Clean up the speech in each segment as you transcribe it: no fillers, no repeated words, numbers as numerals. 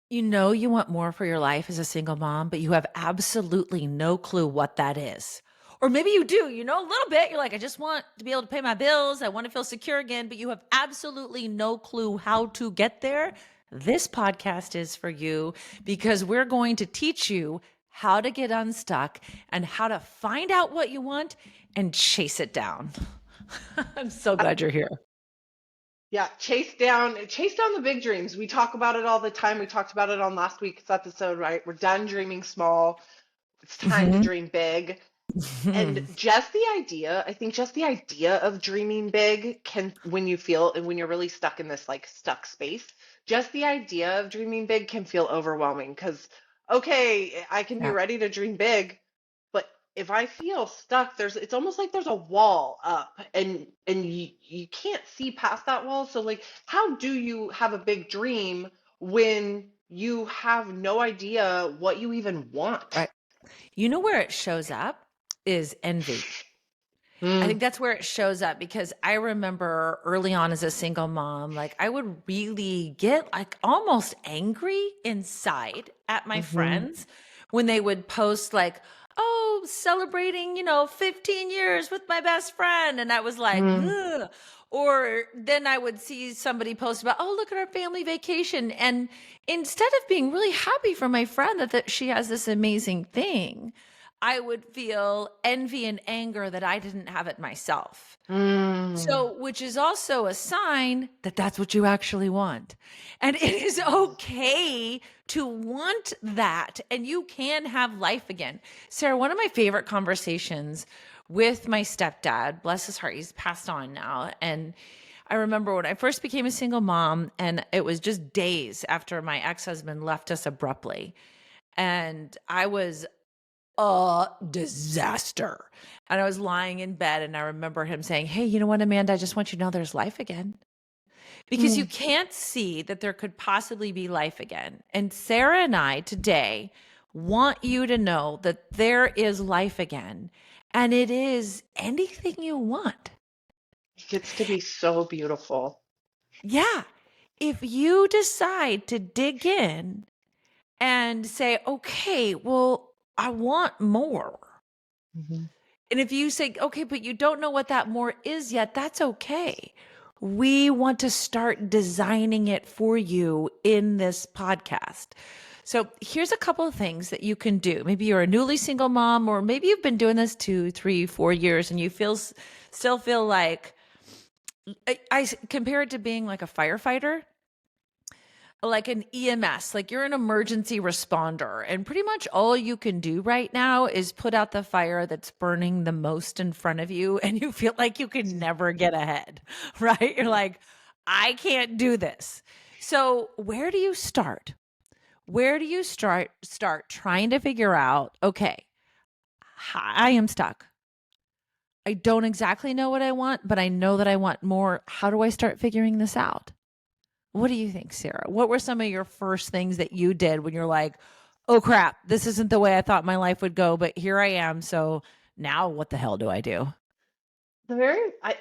You know you want more for your life as a single mom, but you have absolutely no clue what that is. Or maybe you do, you know, a little bit. You're like, I just want to be able to pay my bills. I want to feel secure again, but you have absolutely no clue how to get there. This podcast is for you because we're going to teach you how to get unstuck and how to find out what you want and chase it down. I'm so Uh, glad you're here. Yeah, chase down the big dreams. We talk about it all the time. We talked about it on last week's episode, right? We're done dreaming small. It's time to Mhm. dream big. And just the idea, I think just the idea of dreaming big can, when you feel and when you're really stuck in this like stuck space, just the idea of dreaming big can feel overwhelming because, okay, I can be Yeah. ready to dream big, but if I feel stuck, it's almost like there's a wall up and you can't see past that wall. So like, how do you have a big dream when you have no idea what you even want? Right. You know where it shows up is envy. I Mm, think that's where it shows up because I remember early on as a single mom, like I would really get like almost angry inside at my hmm friends when they would post like, oh, celebrating, 15 years with my best friend. And I was like, ugh. Or then I would see somebody post about, oh, look at our family vacation. And instead of being really happy for my friend that she has this amazing thing, I would feel envy and anger that I didn't have it myself. Mm. So, which is also a sign that that's what you actually want. And it is okay to want that. And you can have life again. Sarah, one of my favorite conversations with my stepdad, bless his heart, he's passed on now. And I remember when I first became a single mom, and it was just days after my ex husband left us abruptly. And I was a disaster. And I was lying in bed and I remember him saying, hey, you know what, Amanda, I just want you to know there's life again. Because you Mm. can't see that there could possibly be life again. And Sarah and I today want you to know that there is life again. And it is anything you want. It gets to be so beautiful. Yeah. If you decide to dig in and say, okay, well, I want more. Mhm. And if you say, okay, but you don't know what that more is yet, that's okay. We want to start designing it for you in this podcast. So here's a couple of things that you can do. Maybe you're a newly single mom, or maybe you've been doing this 2, 3, 4 years and you still feel like I compare it to being like a firefighter, like an EMS, like you're an emergency responder. And pretty much all you can do right now is put out the fire that's burning the most in front of you. And you feel like you can never get ahead, right? You're like, I can't do this. So where do you start? Where do you start trying to figure out, okay, I am stuck. I don't exactly know what I want, but I know that I want more. How do I start figuring this out? What do you think, Sarah? What were some of your first things that you did when you're like, oh crap, this isn't the way I thought my life would go, but here I am. So now what the hell do I do? The very, I,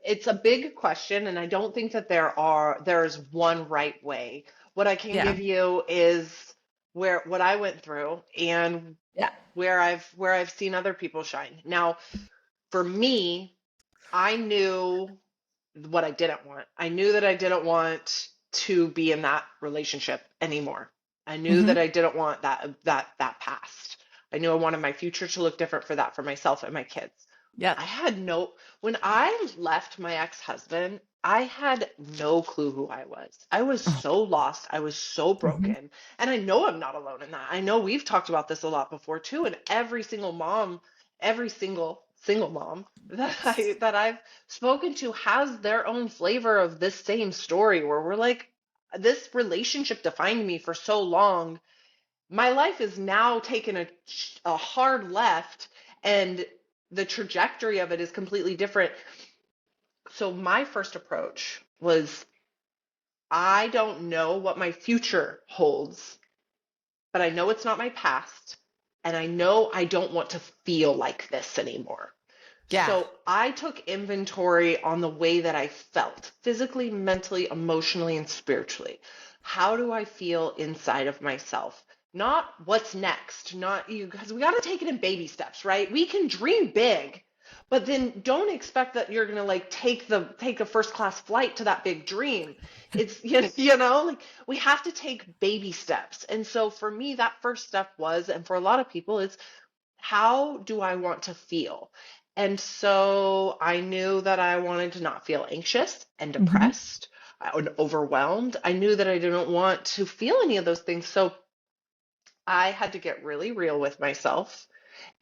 it's a big question, and I don't think that there's one right way. What I can Yeah. give you is what I went through and Yeah. where I've seen other people shine. Now, for me, I knew what I didn't want. I knew that I didn't want to be in that relationship anymore. I knew Mm-hmm. that I didn't want that past. I knew I wanted my future to look different for myself and my kids. Yep. I had no when I left my ex-husband, I had no clue who I was. I was so lost. I was so Mm-hmm. broken. And I know I'm not alone in that. I know we've talked about this a lot before too. And every single mom that I've spoken to has their own flavor of this same story where we're like, this relationship defined me for so long. My life is now taking a hard left, and the trajectory of it is completely different. So, my first approach was I don't know what my future holds, but I know it's not my past. And I know I don't want to feel like this anymore. Yeah. So I took inventory on the way that I felt physically, mentally, emotionally, and spiritually. how do I feel inside of myself? Not what's next, not you, because we got to take it in baby steps, right? We can dream big, but then don't expect that you're going to like take a first class flight to that big dream. It's like we have to take baby steps. And so for me, that first step was, and for a lot of people, it's how do I want to feel? And so I knew that I wanted to not feel anxious and Mhm. depressed and overwhelmed. I knew that I didn't want to feel any of those things. So I had to get really real with myself,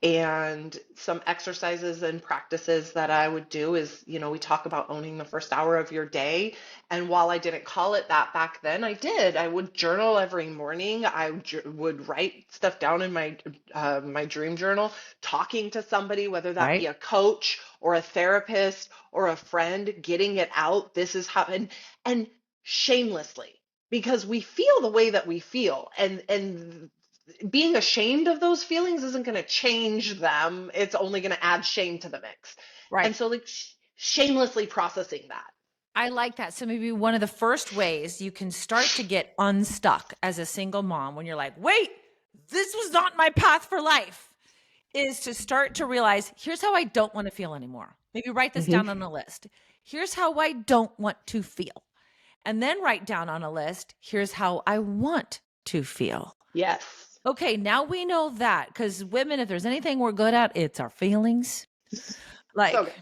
and some exercises and practices that I would do is, we talk about owning the first hour of your day. And while I didn't call it that back then, I did. I would journal every morning. Would write stuff down in my dream journal, talking to somebody, whether that be Right? a coach or a therapist or a friend, getting it out. This is how, and shamelessly, because we feel the way that we feel, and being ashamed of those feelings isn't going to change them. It's only going to add shame to the mix. And Right. so, like, shamelessly processing that. I like that. So maybe one of the first ways you can start to get unstuck as a single mom when you're like, wait, this was not my path for life, is to start to realize, here's how I don't want to feel anymore. Maybe write this Hmm. down on a list. Here's how I don't want to feel. And then write down on a list, here's how I want to feel. Yes. Okay, now we know that, because women, if there's anything we're good at, it's our feelings. So Like, good.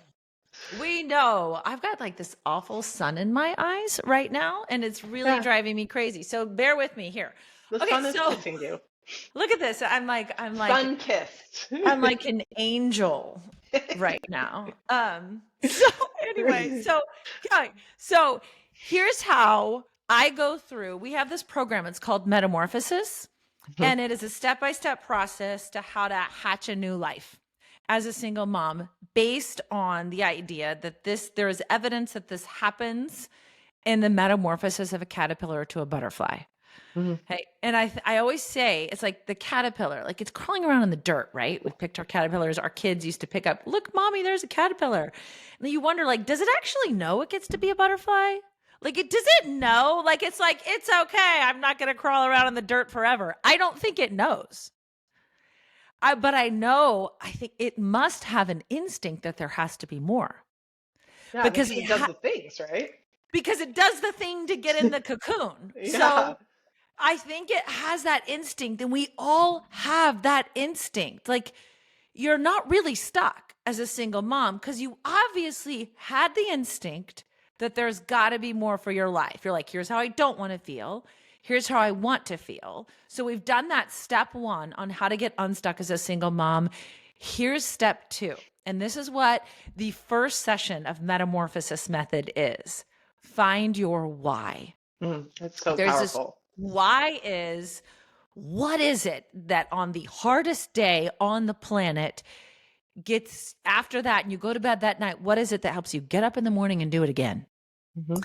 we know I've got like this awful sun in my eyes right now, and it's really Yeah. driving me crazy. So bear with me here. The Okay, sun is so kissing you. look at this. Sun kissed. I'm like an angel right now. So anyway, yeah, so here's how I go through. We have this program. It's called Metamorphosis, Mhm. and it is a step-by-step process to how to hatch a new life as a single mom, based on the idea that there is evidence that this happens in the metamorphosis of a caterpillar to a butterfly. Mhm. Hey, and I always say it's like the caterpillar, like it's crawling around in the dirt, right? We picked our caterpillars. Our kids used to pick up, look, mommy, there's a caterpillar. And then you wonder, like, does it actually know it gets to be a butterfly? Does it know? Like, it's okay. I'm not going to crawl around in the dirt forever. I don't think it knows. But I know, I think it must have an instinct that there has to be more, Yeah, because because it does the things, right? because it does the thing to get in the cocoon. Yeah. So I think it has that instinct, and we all have that instinct. Like, you're not really stuck as a single mom because you obviously had the instinct that there's got to be more for your life. You're like, here's how I don't want to feel. Here's how I want to feel. So we've done that step one on how to get unstuck as a single mom. Here's step two. And this is what the first session of Metamorphosis Method is: find your why. It's so There's this powerful. why is, what is it that on the hardest day on the planet gets after that and you go to bed that night? What is it that helps you get up in the morning and do it again? Hmm.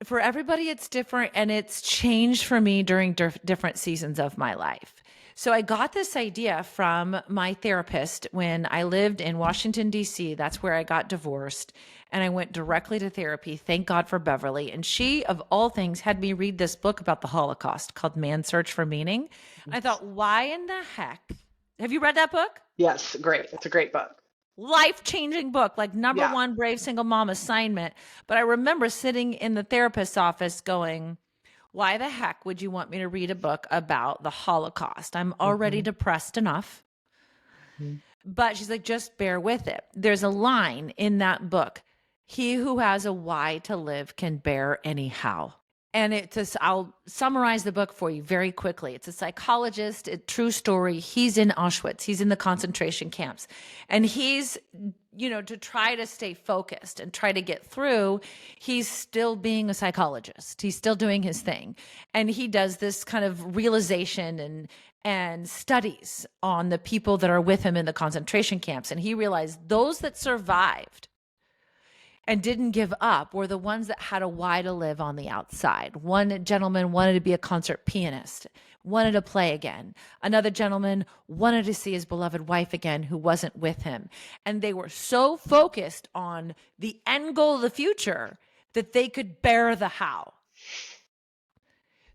For everybody, it's different, and it's changed for me during different seasons of my life. So I got this idea from my therapist when I lived in Washington, D.C. That's where I got divorced. And I went directly to therapy. Thank God for Beverly. And she, of all things, had me read this book about the Holocaust called Man's Search for Meaning. I thought, why in the heck? Have you read that book? Yes, great. It's a great book. Life-changing book, like number Yeah. one brave single mom assignment. But I remember sitting in the therapist's office going, why the heck would you want me to read a book about the Holocaust? I'm already Hmm. depressed enough. But she's like, just bear with it. There's a line in that book: he who has a why to live can bear anyhow. And I'll summarize the book for you very quickly. It's a psychologist, a true story. He's in Auschwitz. He's in the concentration camps. And he's, to try to stay focused and try to get through, he's still being a psychologist. He's still doing his thing. And he does this kind of realization and studies on the people that are with him in the concentration camps. And he realized those that survived and didn't give up were the ones that had a why to live on the outside. One gentleman wanted to be a concert pianist, wanted to play again. Another gentleman wanted to see his beloved wife again who wasn't with him. And they were so focused on the end goal of the future that they could bear the how.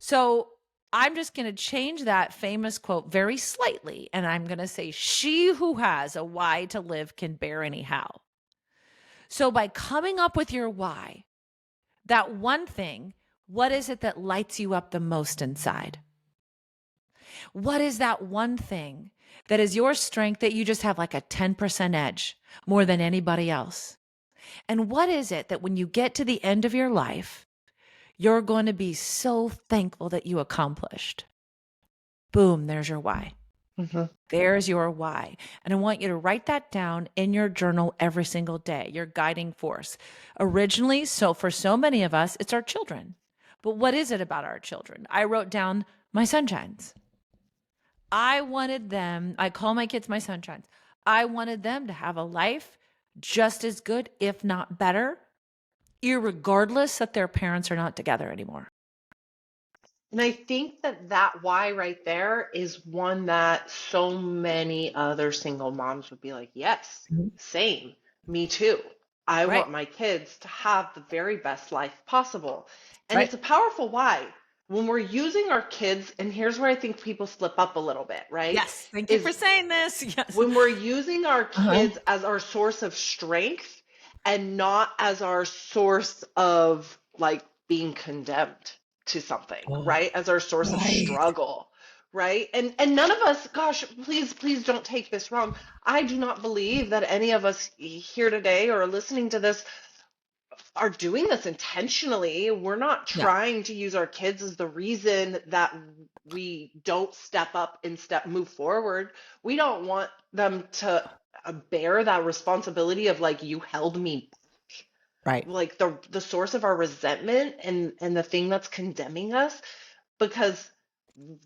So I'm just going to change that famous quote very slightly. And I'm going to say, she who has a why to live can bear any how. So by coming up with your why, that one thing, what is it that lights you up the most inside? What is that one thing that is your strength that you just have like a 10% edge more than anybody else? And what is it that when you get to the end of your life, you're going to be so thankful that you accomplished? Boom, there's your why. Mhm. There's your why. And I want you to write that down in your journal every single day, your guiding force. Originally, so for so many of us, it's our children. But what is it about our children? I wrote down my sunshines. I wanted them, I call my kids my sunshines. I wanted them to have a life just as good, if not better, irregardless that their parents are not together anymore. And I think that that why right there is one that so many other single moms would be like, yes, Mhm. same, me too. I Right, want my kids to have the very best life possible. And right. it's a powerful why. When we're using our kids, and here's where I think people slip up a little bit, right? Yes, thank you for Is saying this. Yes. when we're using our Uh-huh. kids as our source of strength and not as our source of like being condemned to something, Oh, right? As our source of right. struggle, right? And none of us, gosh, please don't take this wrong. I do not believe that any of us here today or listening to this are doing this intentionally. We're not No, trying to use our kids as the reason that we don't step up and move forward. We don't want them to bear that responsibility of like you held me, right. like the source of our resentment and the thing that's condemning us, because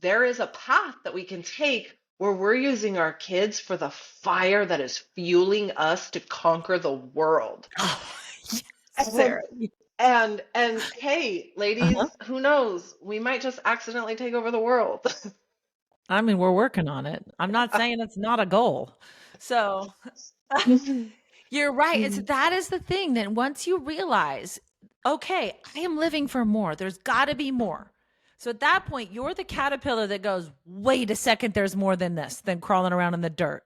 there is a path that we can take where we're using our kids for the fire that is fueling us to conquer the world. Oh, yes, And Sarah. and hey, Uh-huh. ladies, who knows? We might just accidentally take over the world. I mean, we're working on it. I'm not saying it's not a goal. So you're right. It's that is the thing that once you realize, okay, I am living for more. There's got to be more. So at that point, you're the caterpillar that goes, wait a second, there's more than this, than crawling around in the dirt.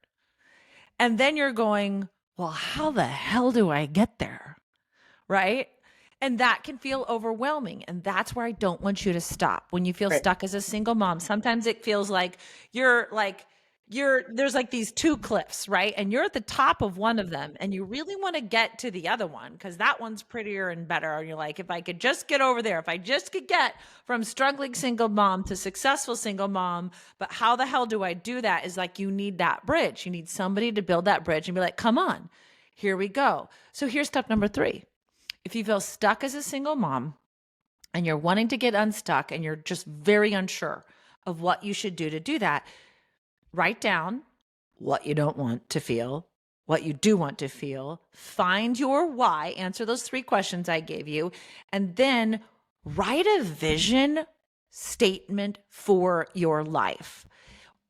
And then you're going, well, how the hell do I get there? Right? And that can feel overwhelming. And that's where I don't want you to stop. When you feel Right. stuck as a single mom, sometimes it feels like there's like these two cliffs, right? And you're at the top of one of them and you really want to get to the other one because that one's prettier and better. And you're like, if I could just get over there, if I just could get from struggling single mom to successful single mom, but how the hell do I do that? Is like you need that bridge. You need somebody to build that bridge and be like, come on, here we go. So here's step number 3. If you feel stuck as a single mom and you're wanting to get unstuck and you're just very unsure of what you should do to do that, write down what you don't want to feel, what you do want to feel, find your why, answer those 3 questions I gave you, and then write a vision statement for your life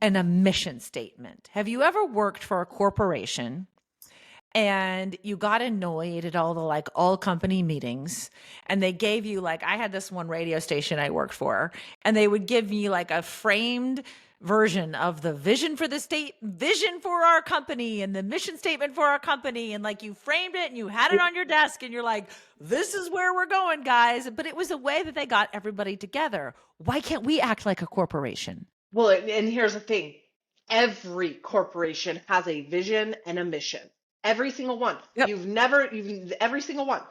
and a mission statement. Have you ever worked for a corporation and you got annoyed at all the like all company meetings and they gave you like I had this one radio station I worked for and they would give me like a framed version of the vision for the state vision for our company and the mission statement for our company and like you framed it and you had it on your desk and you're like this is where we're going guys, but it was a way that they got everybody together. Why can't we act like a corporation? Well, and here's the thing. Every corporation has a vision and a mission. Every single one. Yep. Every single one.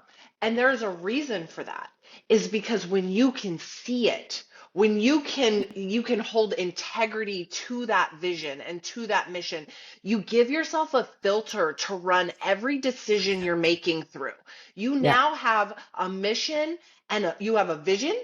And there's a reason for that. Is because when you can see it, when you can hold integrity to that vision and to that mission, you give yourself a filter to run every decision you're making through. You Yeah. now have a mission you have a vision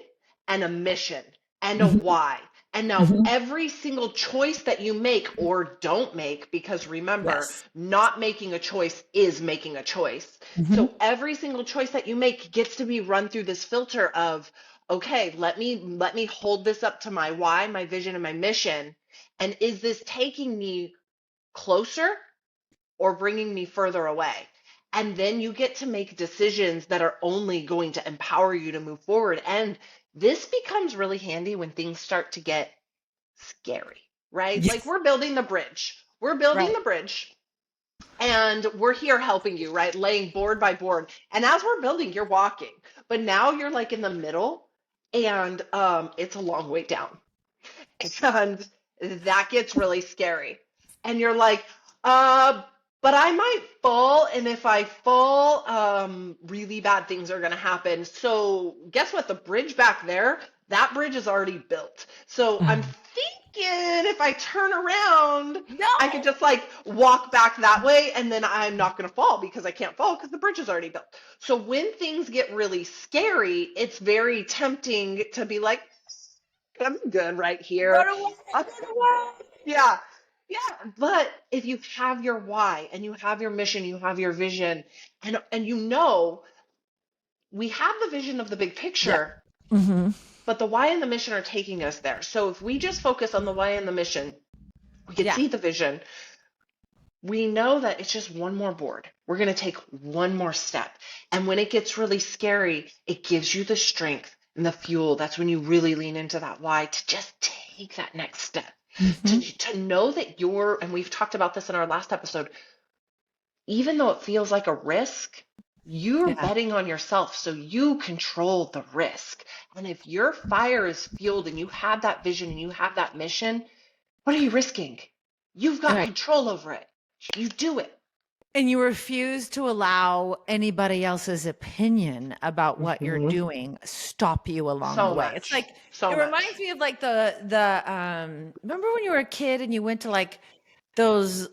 and a mission and a Hmm. why. And now Hmm. every single choice that you make or don't make, because remember, Yes. not making a choice is making a choice. Hmm. So every single choice that you make gets to be run through this filter of, okay, let me hold this up to my why, my vision, and my mission. And is this taking me closer or bringing me further away? And then you get to make decisions that are only going to empower you to move forward. And this becomes really handy when things start to get scary, right? Like Yes. we're building the bridge. We're building Right. the bridge and we're here helping you, right? Laying board by board. And as we're building, you're walking. But now you're like in the middle and it's a long way down. And that gets really scary. And you're like, uh, but I might fall, and if I fall, really bad things are going to happen. So guess what? The bridge back there, that bridge is already built. So I'm Mm. thinking if I turn around, I could No. just like walk back that way, and then I'm not going to fall because I can't fall because the bridge is already built. So when things get really scary, it's very tempting to be like, I'm good right Run here. away. Uh, Run away. yeah. Yeah. But if you have your why and you have your mission, you have your vision, and you know we have the vision of the big Yeah. picture, Hmm. but the why and the mission are taking us there. So if we just focus on the why and the mission, we could Yeah. see the vision. We know that it's just one more board. We're going to take one more step. And when it gets really scary, it gives you the strength and the fuel. That's when you really lean into that why to just take that next step. Hmm. To know that you're, and we've talked about this in our last episode, even though it feels like a risk, you're Yeah. betting on yourself. So you control the risk. And if your fire is fueled and you have that vision and you have that mission, what are you risking? You've got Right. control over it. You do it. And you refuse to allow anybody else's opinion about what you're Mhm. doing stop you along the So way. It's much. like So it reminds much. me of like the remember when you were a kid and you went to like those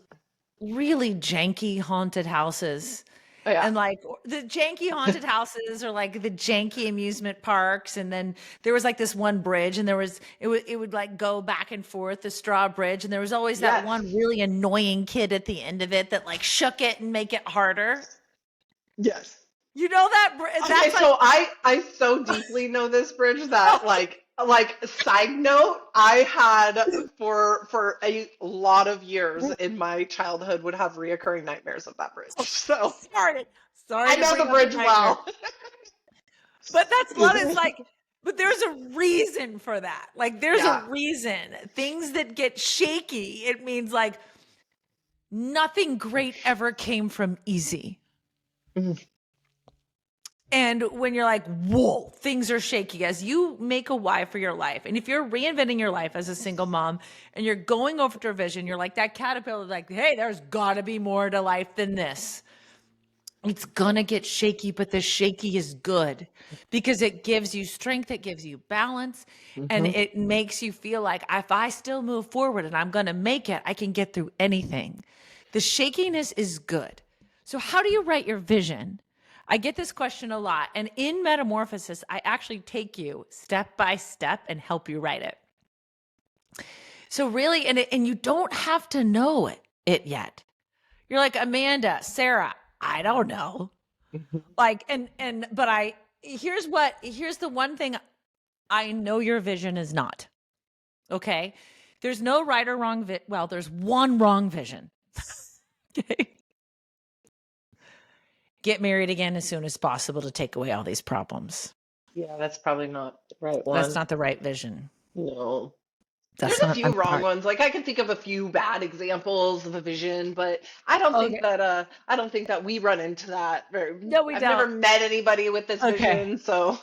really janky haunted houses Oh, yeah. and like the janky haunted houses or like the janky amusement parks, and then there was like this one bridge and there was it would like go back and forth, the straw bridge, and there was always that Yes. one really annoying kid at the end of it that like shook it and make it harder. Yes. You know that Okay, that's like so I so deeply know this bridge that like side note, I had for a lot of years in my childhood would have reoccurring nightmares of that bridge. So sorry to, I sorry to know bring the up the bridge nightmare. well. But that's a lot. It's like, but there's a reason for that. Like, there's a Yeah. reason. Things that get shaky, it means like nothing great ever came from easy. Mhm. And when you're like, whoa, things are shaky, as you make a why for your life. And if you're reinventing your life as a single mom and you're going over to a vision, you're like that caterpillar, like, hey, there's got to be more to life than this. It's gonna get shaky, but the shaky is good because it gives you strength, it gives you balance, and Mhm. it makes you feel like if I still move forward and I'm gonna make it, I can get through anything. The shakiness is good. So, how do you write your vision? I get this question a lot. And in Metamorphosis, I actually take you step by step and help you write it. So, really, and you don't have to know it yet. You're like, Amanda, Sarah, I don't know. Mhm. Like, but here's the one thing I know your vision is not. Okay. There's no right or wrong. Well, there's one wrong vision. Okay. Get married again as soon as possible to take away all these problems. Yeah, that's probably not the right That's one. not the right vision. No. There's That's a not, few I'm wrong sorry. ones. Like I can think of a few bad examples of a vision, but Okay. I don't think that we run into that. No, we I've never don't. met anybody with this Okay. vision, so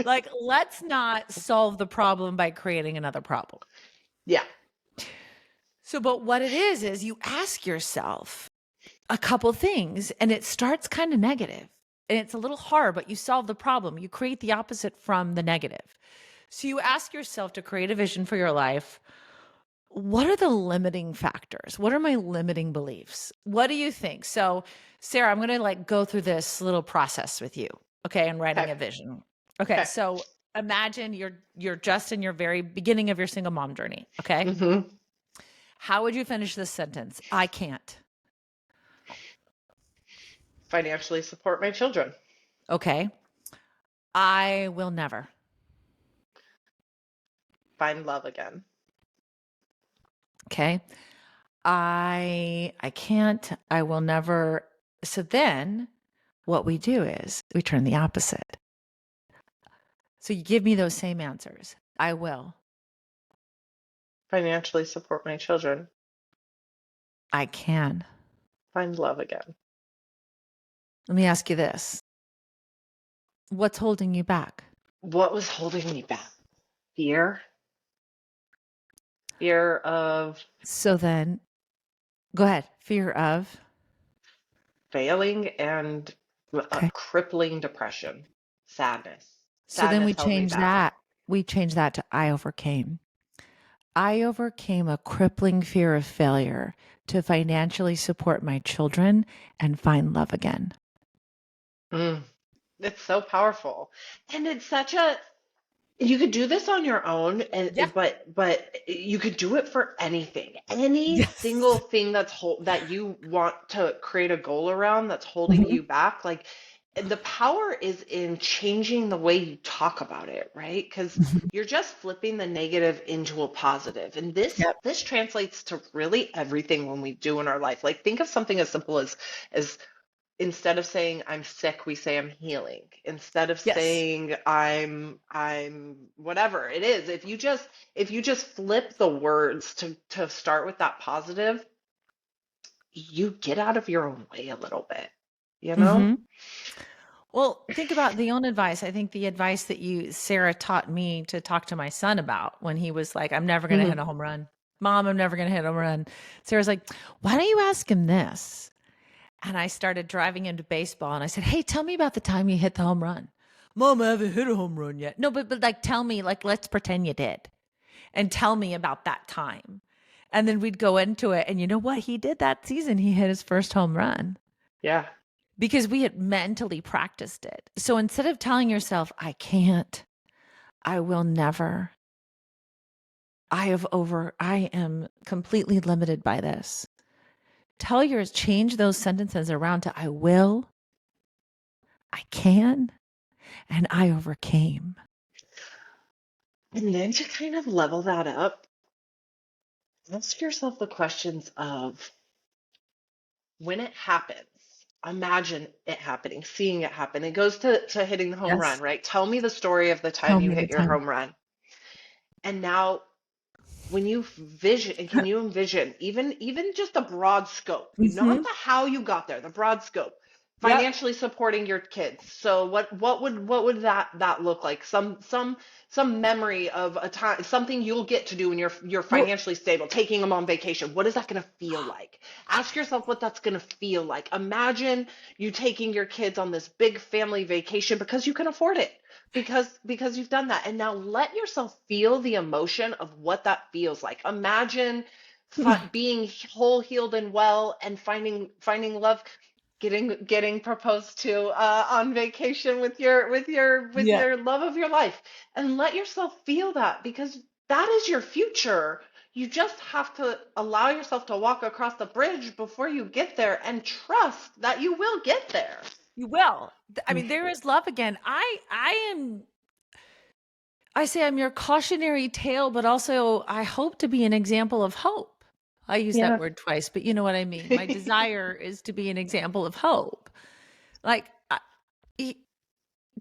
Like, let's not solve the problem by creating another problem. yeah. So, but what it is you ask yourself a couple things and it starts kind of negative and it's a little hard, but you solve the problem. You create the opposite from the negative. So you ask yourself to create a vision for your life. What are the limiting factors? What are my limiting beliefs? What do you think? So, Sarah, I'm going to like go through this little process with you, okay, and writing Okay. a vision. Okay, Okay. so imagine you're just in your very beginning of your single mom journey, okay? Hmm. How would you finish this sentence? I can't. Financially support my children. Okay. I will never. Find love again. Okay. I can't. I will never So then what we do is we turn the opposite. So you give me those same answers. I will. Financially support my children. I can. Find love again. Let me ask you this. What's holding you back? What was holding me back? Fear. Fear of So then go ahead. Fear of. failing and a Okay. crippling depression. Sadness. So then Sadness held me back. we change that to I overcame. I overcame a crippling fear of failure to financially support my children and find love again. Mm, it's so powerful. And it's such a you could do this on your own, Yeah. but you could do it for anything. Any single Yes. thing that you want to create a goal around that's holding Mhm. you back, like the power is in changing the way you talk about it, right? Because Mhm. you're just flipping the negative into a positive. And Yep. this translates to really everything when we do in our life. Like think of something as simple as instead of saying I'm sick, we say I'm healing. Instead of Yes. saying I'm whatever it is, if you just flip the words to start with that positive, you get out of your own way a little bit, you know? Mhm. Well, think about the own advice. I think the advice that Sarah taught me to talk to my son about when he was like, I'm never going to hit Mhm. a home run. Mom, I'm never going to hit a home run. Sarah's like, why don't you ask him this? And I started driving him to baseball and I said, hey, tell me about the time you hit the home run. Mom, I haven't hit a home run yet. No, but like, tell me, like, let's pretend you did and tell me about that time. And then we'd go into it. And you know what? He did that season. He hit his first home run Yeah. because we had mentally practiced it. So instead of telling yourself, I can't, I will never, I am completely limited by this. Change those sentences around to I will, I can, and I overcame. And then to kind of level that up, ask yourself the questions of when it happens, imagine it happening, seeing it happen. It goes to hitting the home run, Yes. right? Tell me the story of the time Tell you me the hit your time. home run. And now when you vision and can you envision even just a broad scope, you not Hmm. the how you got there, the broad scope, Yep. financially supporting your kids. So what would that look like? Some memory of a time, something you'll get to do when you're Well, financially stable, taking them on vacation. What is that going to feel like? Ask yourself what that's going to feel like. Imagine you taking your kids on this big family vacation because you can afford it, because you've done that, and now let yourself feel the emotion of what that feels like. Imagine being whole, healed, and well, and finding love, getting proposed to on vacation with yeah. your love of your life, and let yourself feel that, because that is your future. You just have to allow yourself to walk across the bridge before you get there and trust that you will get there. You will. I mean, there is love again. I say I'm your cautionary tale, but also I hope to be an example of hope. I use that Yeah. word twice, but you know what I mean. My desire is to be an example of hope. Like, e-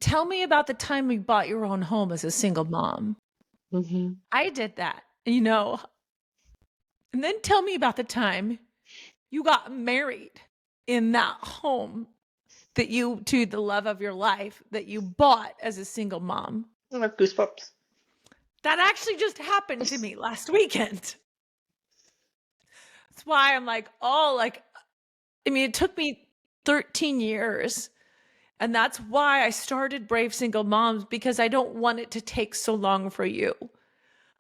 tell me about the time you bought your own home as a single mom. Hmm. I did that, and then tell me about the time you got married in that home to the love of your life that you bought as a single mom. I have goosebumps. That actually just happened to me last weekend. That's why I'm like, oh, like, I mean, it took me 13 years. And that's why I started Brave Single Moms, because I don't want it to take so long for you.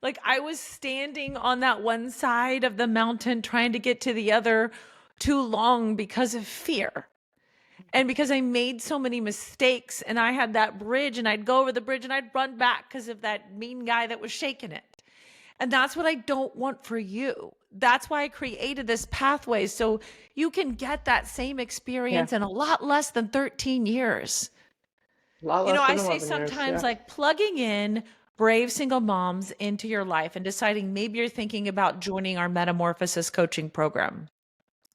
Like, I was standing on that one side of the mountain trying to get to the other too long because of fear. And because I made so many mistakes, and I had that bridge, and I'd go over the bridge and I'd run back because of that mean guy that was shaking it. And that's what I don't want for you. That's why I created this pathway, so you can get that same Yeah. experience in a lot less than 13 years. A lot less I than say 11 years. sometimes Yeah. like plugging in Brave Single Moms into your life and deciding maybe you're thinking about joining our Metamorphosis coaching program.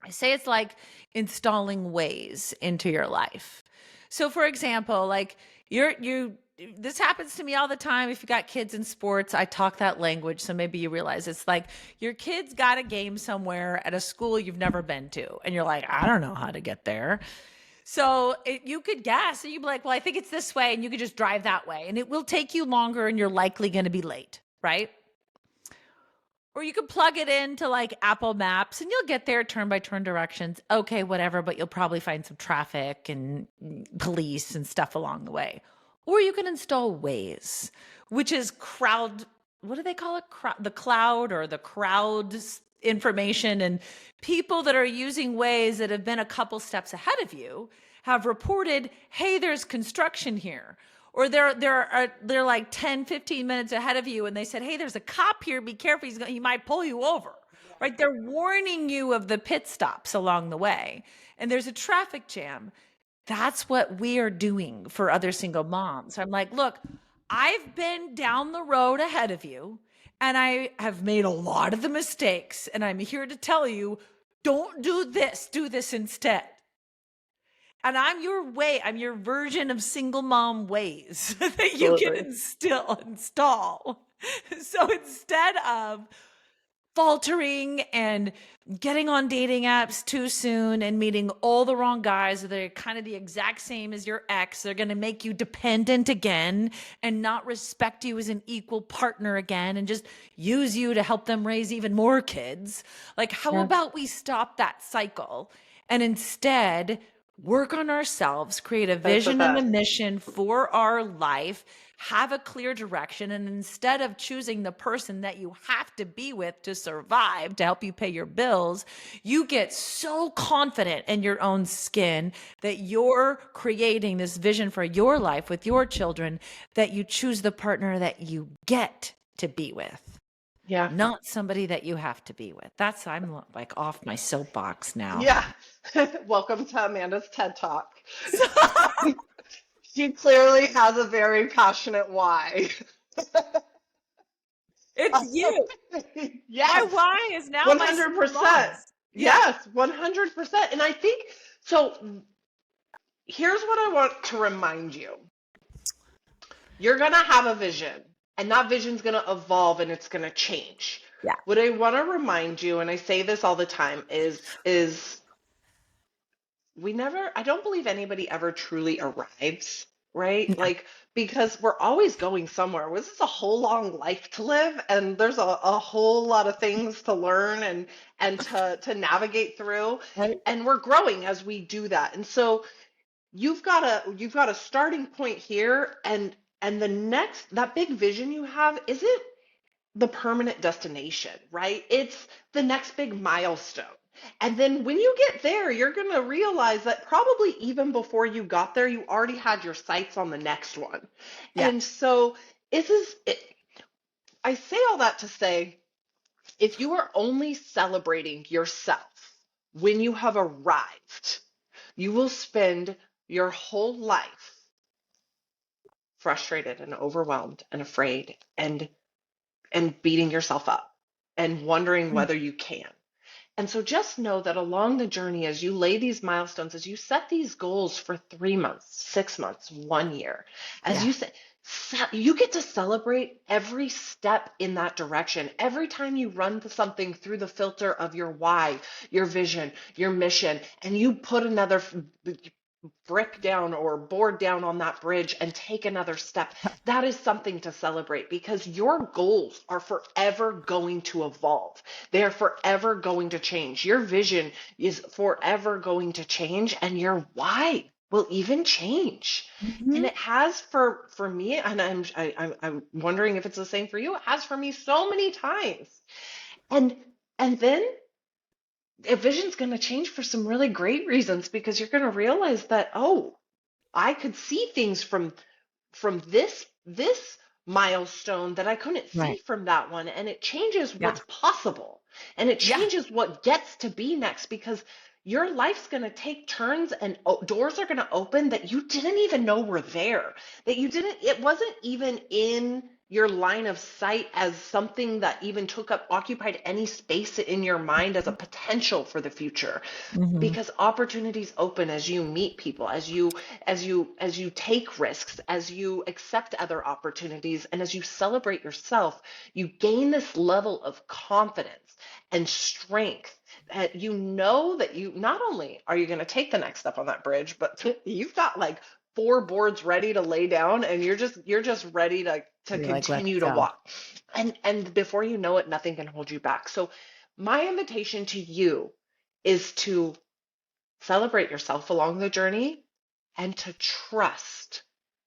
I say it's like installing ways into your life. So for example, like you this happens to me all the time. If you got kids in sports, I talk that language. So maybe you realize it's like your kids got a game somewhere at a school you've never been to. And you're like, I don't know how to get there. So you could guess, and you'd be like, well, I think it's this way. And you could just drive that way. And it will take you longer and you're likely going to be late, right? Or you could plug it into like Apple Maps and you'll get there turn by turn directions. Okay, whatever, but you'll probably find some traffic and police and stuff along the way. Or you can install Waze, which is crowd, what do they call it? The cloud or the crowd's information. And people that are using Waze that have been a couple steps ahead of you have reported, hey, there's construction here, or they're like 10, 15 minutes ahead of you and they said, hey, there's a cop here, be careful, he might pull you over. Right, they're warning you of the pit stops along the way, and there's a traffic jam. That's what we are doing for other single moms. I'm like, look, I've been down the road ahead of you and I have made a lot of the mistakes, and I'm here to tell you, don't do this instead. And I'm your version of single mom ways that you can Absolutely. install. So instead of faltering and getting on dating apps too soon and meeting all the wrong guys that are kind of the exact same as your ex, they're going to make you dependent again and not respect you as an equal partner again and just use you to help them raise even more kids. Like, how Yeah. about we stop that cycle and instead work on ourselves, create a That's the vision and a best. mission for our life, have a clear direction. And instead of choosing the person that you have to be with to survive, to help you pay your bills, you get so confident in your own skin that you're creating this vision for your life with your children, that you choose the partner that you get to be with, Yeah. not somebody that you have to be with. I'm like off my soapbox now. Yeah. Welcome to Amanda's TED Talk. So She clearly has a very passionate why. it's you. My Yes, why is now my single 100%. moms. Yeah. Yes, 100%. And I think so. Here's what I want to remind you. You're going to have a vision, and that vision's going to evolve and it's going to change. Yeah. What I want to remind you, and I say this all the time, is I don't believe anybody ever truly arrives, right? Yeah. Like, because we're always going somewhere. This is a whole long life to live, and there's a whole lot of things to learn and to navigate through. Right. And we're growing as we do that. And so you've got a starting point here, and the next, that big vision you have isn't the permanent destination, right? It's the next big milestone. And then when you get there, you're going to realize that probably even before you got there, you already had your sights on the next one. Yeah. And so this is it. I say all that to say, if you are only celebrating yourself when you have arrived, you will spend your whole life frustrated and overwhelmed and afraid and beating yourself up and wondering Mm. whether you can. And so just know that along the journey, as you lay these milestones, as you set these goals for 3 months, 6 months, 1 year, as Yeah. you say, you get to celebrate every step in that direction. Every time you run something through the filter of your why, your vision, your mission, and you put another brick down or board down on that bridge and take another step, that is something to celebrate, because your goals are forever going to evolve. They are forever going to change. Your vision is forever going to change, and your why will even change. And Mhm. it has for me, and I'm wondering if it's the same for you. It has for me so many times. And then a vision's going to change for some really great reasons, because you're going to realize that, oh, I could see things from this milestone that I couldn't see Right. from that one, and it changes Yeah. what's possible, and it Yeah. changes what gets to be next, because your life's going to take turns, and doors are going to open that you didn't even know were there, that you didn't it wasn't even in your line of sight as something that even occupied any space in your mind as a potential for the future, Mhm. because opportunities open as you meet people, as you take risks, as you accept other opportunities, and as you celebrate yourself. You gain this level of confidence and strength that you know that you not only are you going to take the next step on that bridge, but you've got like four boards ready to lay down, and you're just ready to You're like, let's continue to go. walk. And before you know it, nothing can hold you back. So my invitation to you is to celebrate yourself along the journey and to trust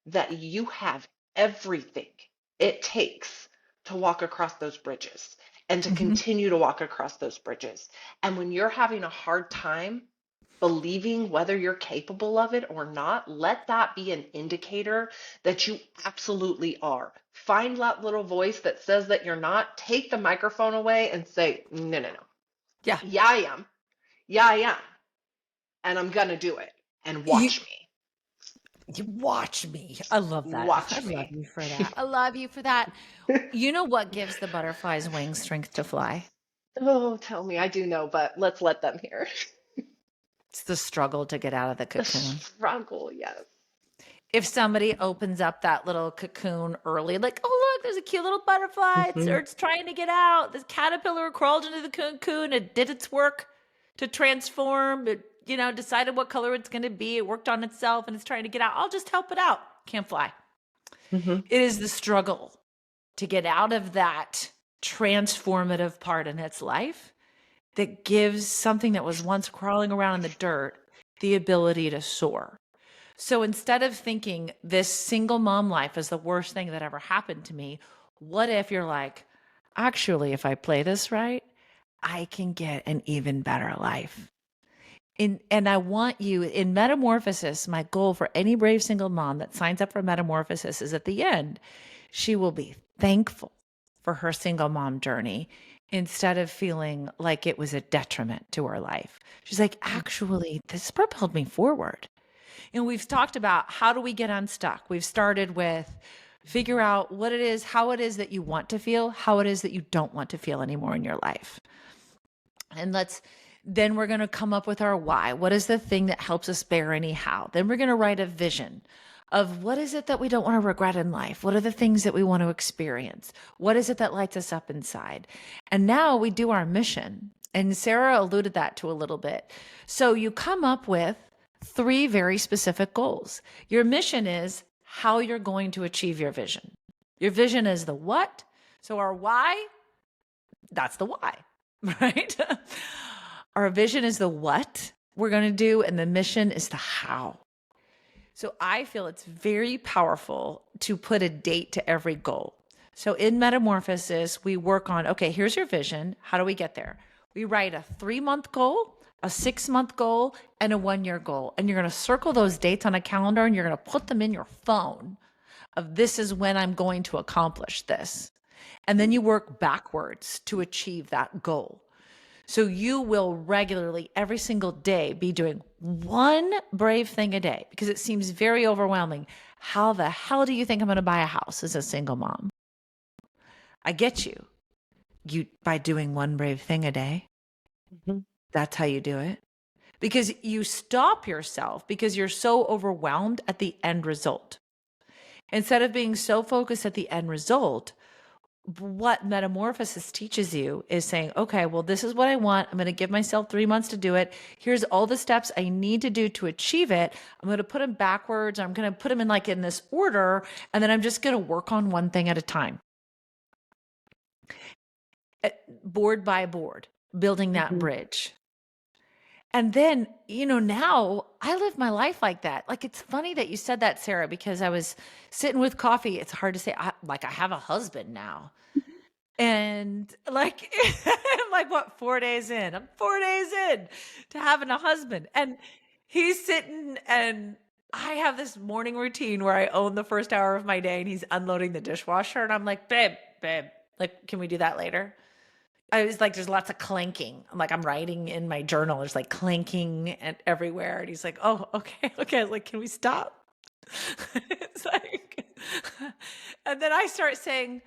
that you have everything it takes to walk across those bridges and to Mhm. continue to walk across those bridges. And when you're having a hard time believing whether you're capable of it or not, let that be an indicator that you absolutely are. Find that little voice that says that you're not, take the microphone away and say, no, no, no. Yeah. Yeah, I am. Yeah, I am. And I'm going to do it. And You watch me. you watch me. I love that. I Watch love me. you for that. I love you for that. You know what gives the butterflies wings strength to fly? Oh, tell me. I do know, but let's let them hear. It's the struggle to get out of the The cocoon. struggle, yes. If somebody opens up that little cocoon early, like, oh, look, there's a cute little butterfly, or Hmm. it's trying to get out. This caterpillar crawled into the cocoon. It did its work to transform. It, decided what color it's going to be. It worked on itself and it's trying to get out. I'll just help it out. Can't fly. Hmm. It is the struggle to get out of that transformative part in its life that gives something that was once crawling around in the dirt the ability to soar. So instead of thinking this single mom life is the worst thing that ever happened to me, what if you're like, actually, if I play this right, I can get an even better life. And I want you in Metamorphosis, my goal for any brave single mom that signs up for Metamorphosis is at the end, she will be thankful for her single mom journey instead of feeling like it was a detriment to her life. She's like, actually, this propelled me forward. And we've talked about how do we get unstuck. We've started with figure out what it is, how it is that you want to feel, how it is that you don't want to feel anymore in your life. And then we're going to come up with our why. What is the thing that helps us bear anyhow? Then we're going to write a vision of what is it that we don't want to regret in life? What are the things that we want to experience? What is it that lights us up inside? And now we do our mission. And Sarah alluded that to a little bit. So you come up with three very specific goals. Your mission is how you're going to achieve your vision. Your vision is the what. So our why, that's the why, right? Our vision is the what we're going to do, and the mission is the how. So I feel it's very powerful to put a date to every goal. So in Metamorphosis, we work on, okay, here's your vision. How do we get there? We write a 3-month goal, a 6-month goal, and a 1-year goal. And you're going to circle those dates on a calendar and you're going to put them in your phone of this is when I'm going to accomplish this. And then you work backwards to achieve that goal. So you will regularly, every single day, be doing one brave thing a day because it seems very overwhelming. How the hell do you think I'm going to buy a house as a single mom? I get you. You by doing one brave thing a day. Hmm. That's how you do it. Because you stop yourself because you're so overwhelmed at the end result. Instead of being so focused at the end result, what Metamorphosis teaches you is saying, okay, well, this is what I want. I'm going to give myself 3 months to do it. Here's all the steps I need to do to achieve it. I'm going to put them backwards. I'm going to put them in this order. And then I'm just going to work on one thing at a time, board by board, building that Hmm. bridge. And then, now I live my life like that. Like, it's funny that you said that, Sarah, because I was sitting with coffee. It's hard to say, I have a husband now. And like, I'm like, what, 4 days in? I'm 4 days in to having a husband. And he's sitting, and I have this morning routine where I own the first hour of my day and he's unloading the dishwasher. And I'm like, babe, like, can we do that later? I was like, there's lots of clanking. I'm writing in my journal. There's like clanking and everywhere. And he's like, oh, okay. Okay. I was like, can we stop? It's like, And then I start saying,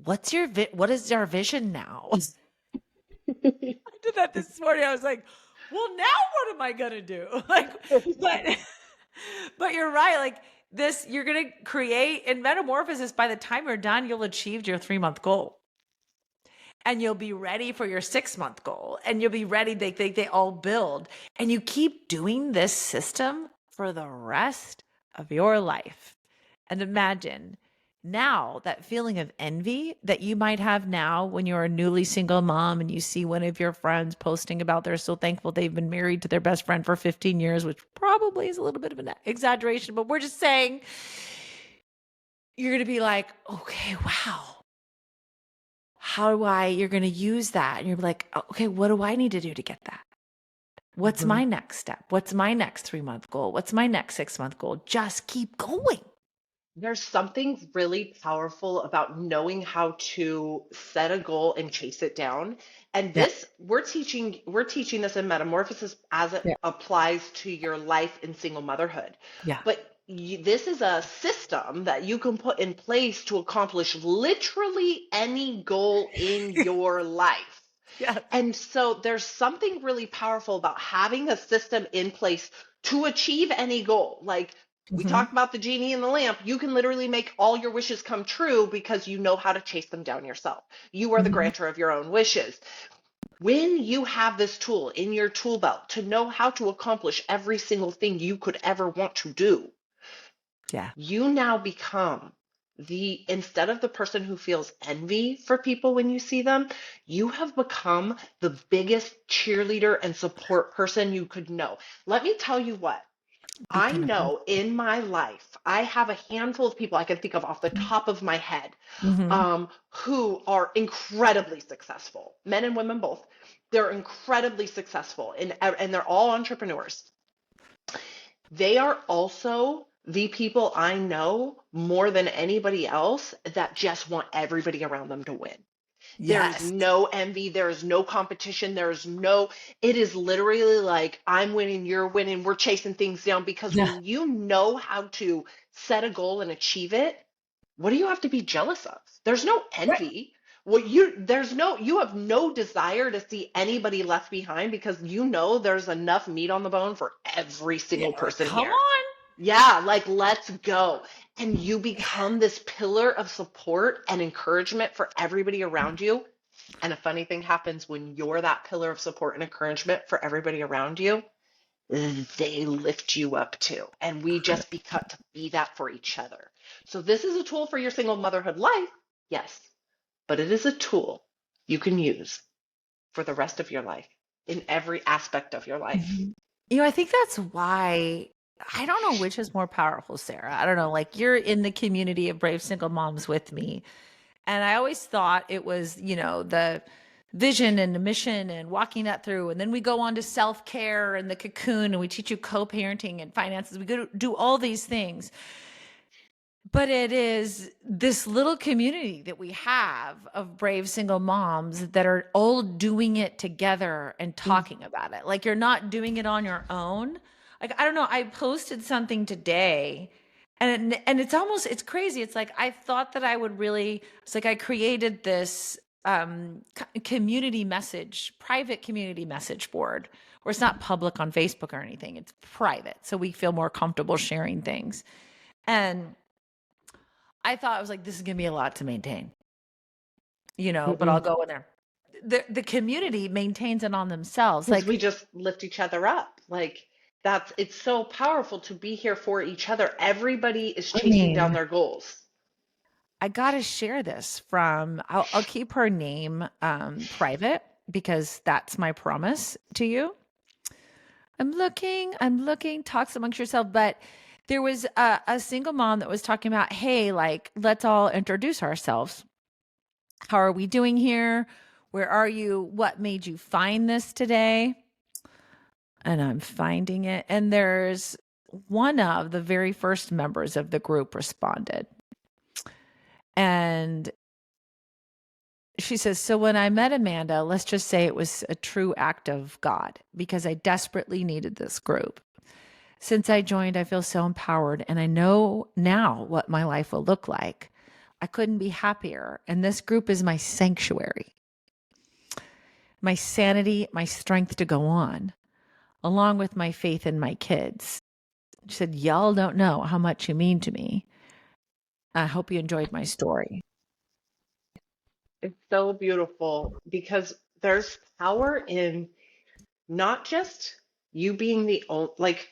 what is our vision now? I did that this morning. I was like, well, now what am I gonna do? Like, but but you're right. Like this, you're gonna create in metamorphosis. By the time you're done, you'll achieve your 3-month goal, and you'll be ready for your 6-month goal, and you'll be ready. They all build, and you keep doing this system for the rest of your life. And imagine now that feeling of envy that you might have now when you're a newly single mom and you see one of your friends posting about they're so thankful they've been married to their best friend for 15 years, which probably is a little bit of an exaggeration, but we're just saying you're going to be like, okay, wow. You're going to use that. And you're like, okay, what do I need to do to get that? What's Mhm. my next step? What's my next 3-month goal? What's my next 6-month goal? Just keep going. There's something really powerful about knowing how to set a goal and chase it down. And Yeah. this we're teaching this in metamorphosis as it Yeah. applies to your life in single motherhood. Yeah. But this is a system that you can put in place to accomplish literally any goal in your life. Yes. And so there's something really powerful about having a system in place to achieve any goal. Like we Mhm. talked about the genie in the lamp, you can literally make all your wishes come true because you know how to chase them down yourself. You are the Mhm. grantor of your own wishes. When you have this tool in your tool belt to know how to accomplish every single thing you could ever want to do, Yeah. you now become instead of the person who feels envy for people when you see them, you have become the biggest cheerleader and support person you could know. Let me tell you what. I Beacon of hope. know in my life, I have a handful of people I can think of off the top of my head, Mhm. who are incredibly successful, men and women both. They're incredibly successful, and they're all entrepreneurs. They are also the people I know more than anybody else that just want everybody around them to win. There's Yes. no envy. There's no competition. It is literally like I'm winning, you're winning, we're chasing things down because Yeah. when you know how to set a goal and achieve it, what do you have to be jealous of? There's no Right. envy. You have no desire to see anybody left behind because you know there's enough meat on the bone for every Yeah, single like, person come here. on. Yeah, like let's go. And you become this pillar of support and encouragement for everybody around you. And a funny thing happens when you're that pillar of support and encouragement for everybody around you, they lift you up too. And we just become to be that for each other. So this is a tool for your single motherhood life, yes, but it is a tool you can use for the rest of your life in every aspect of your life. Mhm. I think that's why I don't know which is more powerful, Sarah. I don't know. Like you're in the community of brave single moms with me. And I always thought it was, the vision and the mission and walking that through. And then we go on to self care and the cocoon and we teach you co parenting and finances. We go to do all these things. But it is this little community that we have of brave single moms that are all doing it together and Mm. talking about it. Like you're not doing it on your own. Like I don't know, I posted something today and it's crazy. It's like I thought that I would really it's like I created this community message, private community message board where it's not public on Facebook or anything. It's private. So we feel more comfortable sharing things. And I thought I was like, this is gonna be a lot to maintain, but I'll Mm-mm. go in there. The community maintains it on themselves. Because we Like, just lift each other up. Like it's so powerful to be here for each other. Everybody is I chasing down mean, their goals. I gotta share this from I'll keep her name private because that's my promise to you. I'm looking, talks amongst yourself, but there was a single mom that was talking about, hey, like, let's all introduce ourselves. How are we doing here? Where are you? What made you find this today? And I'm finding it. And there's one of the very first members of the group responded. And she says, so when I met Amanda, let's just say it was a true act of God because I desperately needed this group. Since I joined, I feel so empowered and I know now what my life will look like. I couldn't be happier. And this group is my sanctuary, my sanity, my strength to go on, along with my faith in my kids. She said, y'all don't know how much you mean to me. I hope you enjoyed my story. It's so beautiful because there's power in not just you being the only, like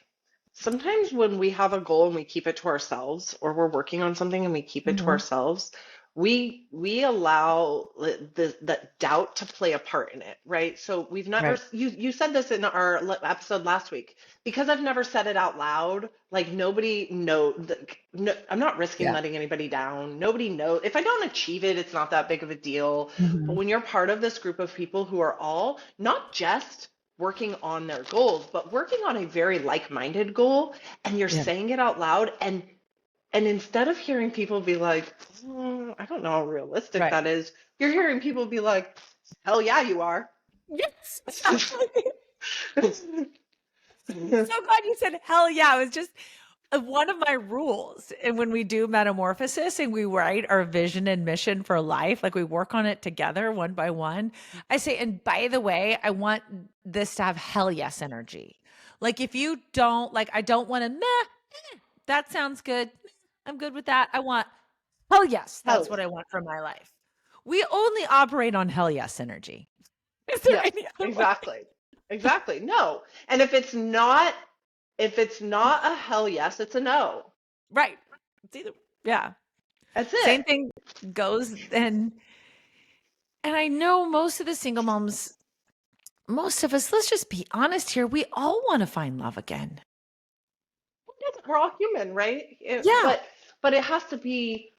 sometimes when we have a goal and we keep it to ourselves, or we're working on something and we keep it to Mhm. ourselves, we allow the doubt to play a part in it, right? So we've never, Right. you said this in our episode last week, because I've never said it out loud, like nobody know no, I'm not risking Yeah. letting anybody down. Nobody knows. If I don't achieve it, it's not that big of a deal. But Mhm. when you're part of this group of people who are all not just working on their goals, but working on a very like-minded goal, and you're Yeah. saying it out loud, and instead of hearing people be like, I don't know how realistic Right. that is, you're hearing people be like, hell yeah, you are. Yes, exactly. So glad you said hell yeah. It was just one of my rules. And when we do metamorphosis and we write our vision and mission for life, like we work on it together one by one, I say, and by the way, I want this to have hell yes energy. Like if you don't, like, I don't want to, meh, that sounds good. I'm good with that. I want hell yes. Hell That's what yeah. I want for my life. We only operate on hell yes energy. Is there Yes, any other way? exactly. Exactly. No. And if it's not a hell yes, it's a no. Right. It's either, yeah. That's it. Same thing goes. And I know most of the single moms, most of us, let's just be honest here, we all want to find love again. We're all human, right? Yeah. But it has to be,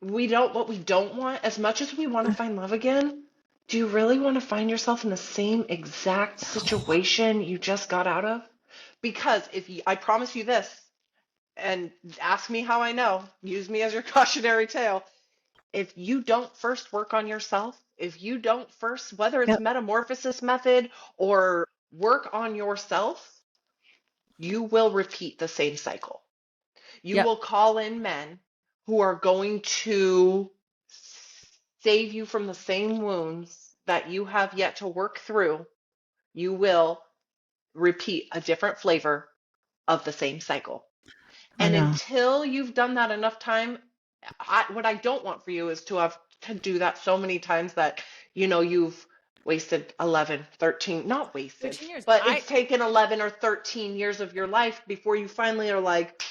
we don't, what we don't want, as much as we want to find love again, do you really want to find yourself in the same exact situation you just got out of? Because if you, I promise you this, and ask me how I know, use me as your cautionary tale. If you don't first work on yourself, if you don't first, whether it's Yep. metamorphosis method or work on yourself, you will repeat the same cycle. You Yep. will call in men who are going to save you from the same wounds that you have yet to work through. You will repeat a different flavor of the same cycle. I And know. until you've done that enough time, what I don't want for you is to have to do that so many times that, you've wasted 11, 13, not wasted, 13 years. but it's taken 11 or 13 years of your life before you finally are like,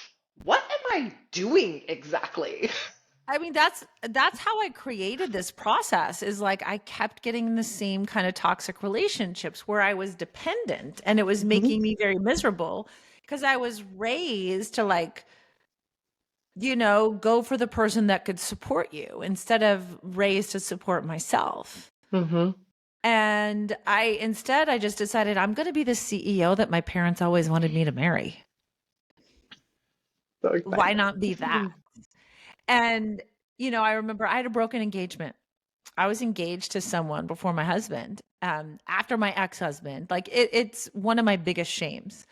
what am I doing exactly? I mean, that's how I created this process is like I kept getting in the same kind of toxic relationships where I was dependent and it was Mhm. making me very miserable because I was raised to like, go for the person that could support you instead of raised to support myself. Mhm. And I just decided I'm going to be the CEO that my parents always wanted me to marry. So Why exciting. not be that? And, I remember I had a broken engagement. I was engaged to someone before my husband, after my ex-husband. Like it's one of my biggest shames.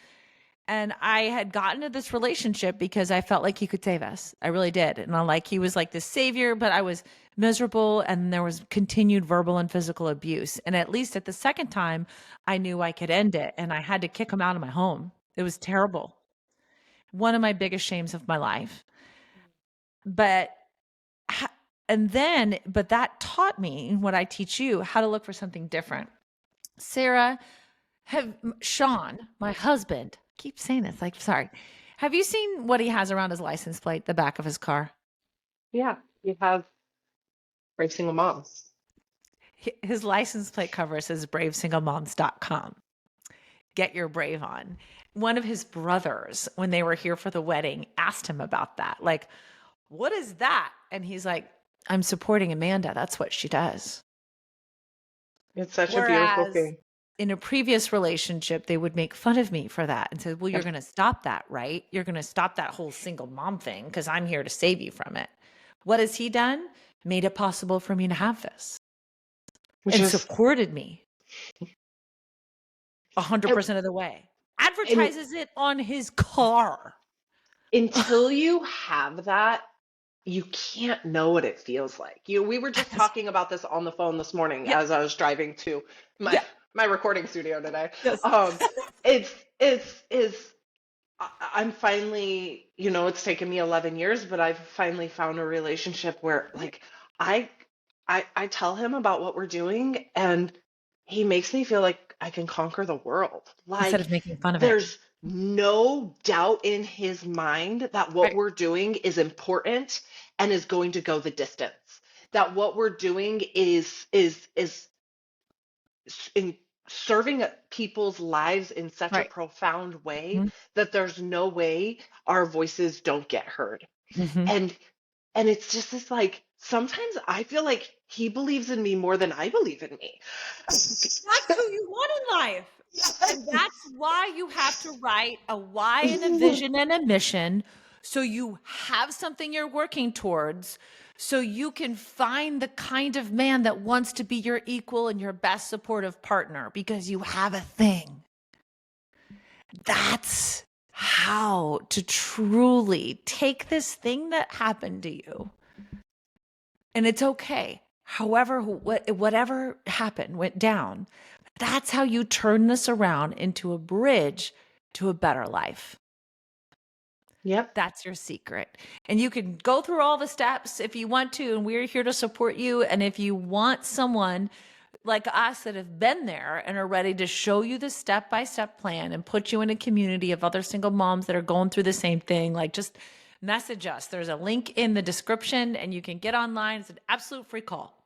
And I had gotten into this relationship because I felt like he could save us. I really did. And I like he was like the savior, but I was miserable and there was continued verbal and physical abuse. And at least at the second time, I knew I could end it and I had to kick him out of my home. It was terrible. One of my biggest shames of my life. But ha- but that taught me what I teach you, how to look for something different. Sarah, have Sean, my husband, keep saying this, like, sorry. Have you seen what he has around his license plate, the back of his car? Yeah, you have brave single moms. His license plate cover says bravesinglemoms.com. Get your brave on. One of his brothers, when they were here for the wedding, asked him about that. Like, what is that? And he's like, I'm supporting Amanda. That's what she does. It's such a beautiful Whereas thing. in a previous relationship, they would make fun of me for that and said, well, you're Yes. going to stop that, right? You're going to stop that whole single mom thing because I'm here to save you from it. What has he done? Made it possible for me to have this Which and is, supported me and 100% of the way. And advertises it on his car. until you have that, you can't know what it feels like. We were just Yes. talking about this on the phone this morning Yeah. as I was driving to my Yeah. my recording studio today. Yes. It's is I'm finally, it's taken me 11 years, but I've finally found a relationship where like I I tell him about what we're doing and he makes me feel like I can conquer the world. Instead Like of making fun of it. there's no doubt in his mind that what Right. we're doing is important and is going to go the distance. That what we're doing is in serving people's lives in such a Right. profound way Mhm. that there's no way our voices don't get heard. Mhm. And it's just this like sometimes I feel like he believes in me more than I believe in me. That's who you want in life. And Yes. that's why you have to write a why and a vision and a mission so you have something you're working towards so you can find the kind of man that wants to be your equal and your best supportive partner because you have a thing. That's how to truly take this thing that happened to you. And it's okay. However, whatever happened, went down. That's how you turn this around into a bridge to a better life. Yep. That's your secret. And you can go through all the steps if you want to, and we're here to support you. And if you want someone like us that have been there and are ready to show you the step-by-step plan and put you in a community of other single moms that are going through the same thing, like just message us. There's a link in the description and you can get online. It's an absolute free call.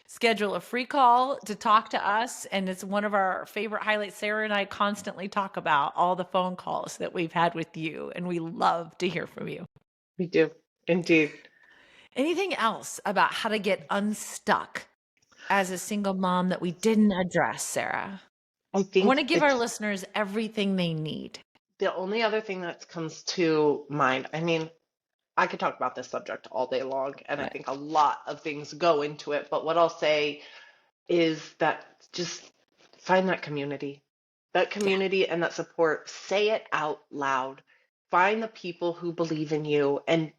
Schedule a free call to talk to us. And it's one of our favorite highlights. Sarah and I constantly talk about all the phone calls that we've had with you, and we love to hear from you. We do. Indeed. Anything else about how to get unstuck as a single mom that we didn't address, Sarah? I I want to think give our it's listeners everything they need. the only other thing that comes to mind. I mean, I could talk about this subject all day long, and I Right. think a lot of things go into it. But what I'll say is that just find that Yeah. community and that support. Say it out loud. Find the people who believe in you, and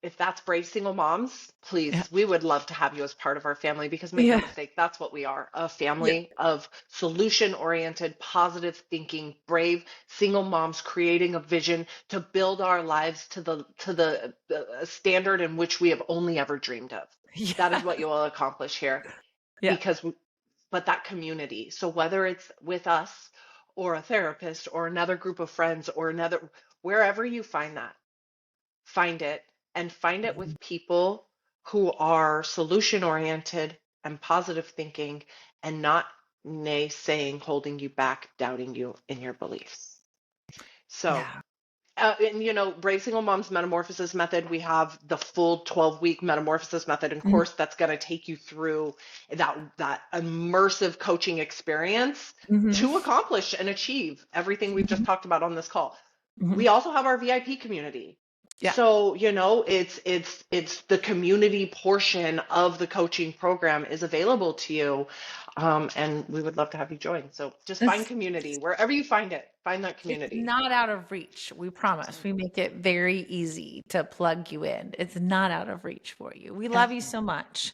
if that's brave single moms, Yeah. please, we would love to have you as part of our family because make no Yeah. mistake, that's what we are, a Yeah. family of solution oriented, positive thinking, brave single moms creating a vision to build our lives to the standard in which we have only ever dreamed of. That is Yeah. what you will accomplish here Yeah. because but that community. So whether it's with us or a therapist or another group of friends or another wherever you find that, find it and find it Mhm. with people who are solution oriented and positive thinking and not naysaying, holding you back, doubting you in your beliefs. So, Yeah. and Brave Single Mom's Metamorphosis Method, we have the full 12-week metamorphosis method and Mhm. course that's going to take you through that immersive coaching experience Mhm. to accomplish and achieve everything we've just Mhm. talked about on this call. Mhm. We also have our VIP community. Yeah. So, it's the community portion of the coaching program is available to you. And we would love to have you join. So just find It's community wherever you find it. Find that it's community. not out of reach. We promise. We make it very easy to plug you in. It's not out of reach for you. We Yeah. love you so much.